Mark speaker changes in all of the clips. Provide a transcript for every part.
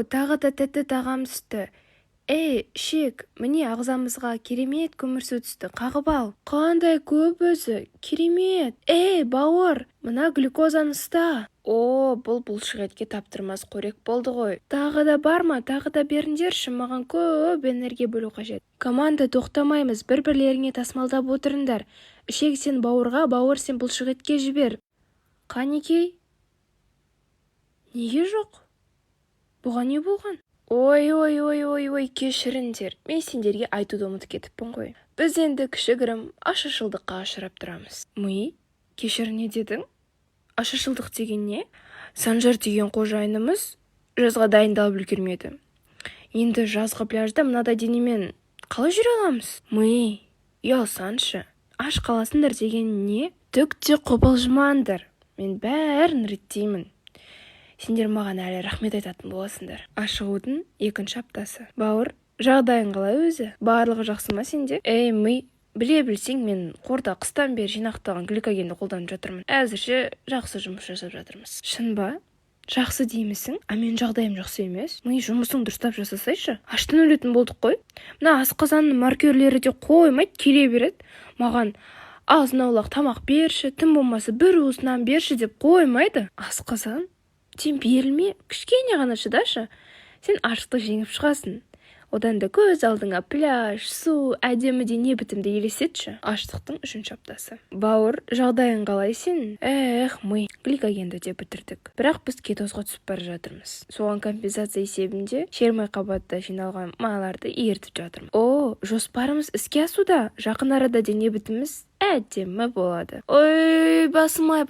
Speaker 1: тағы да тәтті тағам түсті. Эй, Шек, міне ағзамызға керемет көмірсу түсті, қағып ал. Қандай көп өзі, керемет. Эй, бауыр, мына глюкозаны ұста. Бұл бұлшықетке таптырмас қорек болды ғой. Тағы да бар ма, тағы да беріңдерші, маған көп энергия бөлу қажет. Команда, тоқтамаймыз, бір-бірлеріңе тасымалдап отырыңдар. Шек, сен бауырға, бауыр сен бұлшықетке жібер. Қанекей? Неге жоқ? Бұған не болған? Ой, кешіріңдер. Мен сендерге айтуды ұмытып кетіппін ғой. Біз енді кішігірім ашышылдыққа ұшырап тұрамыз. Кешір, не дедің? Ашышылдық деген не? Санжар деген қожайынымыз жазға дайындалып үлгермеді. Енді жазғы пляжда мынадай денемен қалай жүре аламыз? Ұялсаңшы. Аш қаласындар деген не? Түк те қобалжымаңдар. Мен бәрін реттеймін. Сендер маған әлі рахмет айтатын боласыңдар. Ашығудың 2-ші аптасы. Бауыр, жағдайың қалай өзі? Барлығы жақсы ма сенде? Біле білсең, мен қорда қыстан бері жинақталған гликогенді қолданып жатырмын. Әзірше жақсы жұмыс жасап жатырмыз. Шын ба? Жақсы деймісің? Мен жағдайым жақсы емес. Жұмысың дұрыстап жасасайшы. Аштан өлетін болдық қой. Мына асқазанның маркерлері де қоймайды, келе береді. Маған азын-аулақ тамақ берші, тым болмаса бір уыс нан берші деп қоймайды. Асқазан? Сен берілме, кішкене ғана шыдашы. Сен аштықты жеңіп шығасың. Одан да көз алдыңа пляж, су, әдемі дене бітімді елестетші. Аштықтың 3-ші аптасы. Бауыр, жағдайың қалай сен? Гликогенді де бітірдік. Бірақ біз кетозға түсіп бара жатырмыз. Соған компенсация есебінде шермай қабатта жиналған майларды ертіп жатырмыз. Жоспарымыз іске асуда. Жақын арада дене бітіміміз әдемі болады. Басымай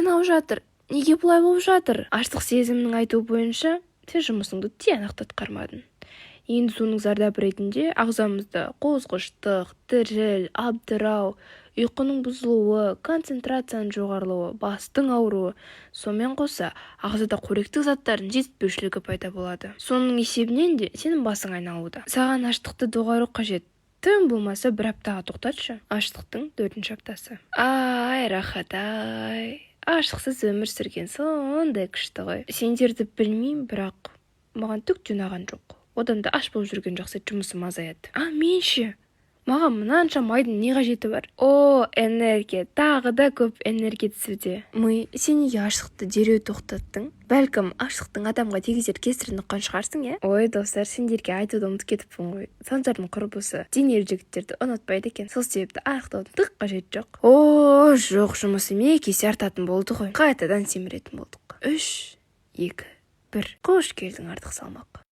Speaker 1: науып жатыр. Неге бұлай болып жатыр? Аштық сезімнің айтуы бойынша, сен жұмысыңды тиянақты атқармадың. Енді соның зардабы ретінде ағзамызда қозғыштық, діріл, абдырау, ұйқының бұзылуы, концентрацияның жоғарылауы, бастың ауруы, сонымен қоса ағзада қоректік заттардың жетіспеушілігі пайда болады. Соның есебінен де сенің басың айналуда. Саған аштықты доғару қажет. Тым болмаса бір аптаға тоқтатшы. Аштықтың 4-ші аптасы. Рахат-ай. Ашықсыз өмір сүрген сондай күшті ғой. Сендерді білмеймін, бірақ маған түк те ұнаған жоқ. Одан да аш болып жүрген жақсы, жұмысым азаяды. Менше. Маған мынанша майдың не қажеті бар? Энергия, тағы да көп энергия түсуде. Сен неге аштықты дереу тоқтаттың? Бәлкім аштықтың адамға тигізер кесірін ұққан шығарсың, достар, сендерге айтуды ұмытып кетіппін ғой. Санжардың құрбысы денелі жігіттерді ұнатпайды екен. Сол себепті арықтаудың түк қажет жоқ. Жоқ, жұмысым есе артатын болды ғой. Қайтадан семіретін болдық. 3, 2, 1. Қош келдің артық салмақ.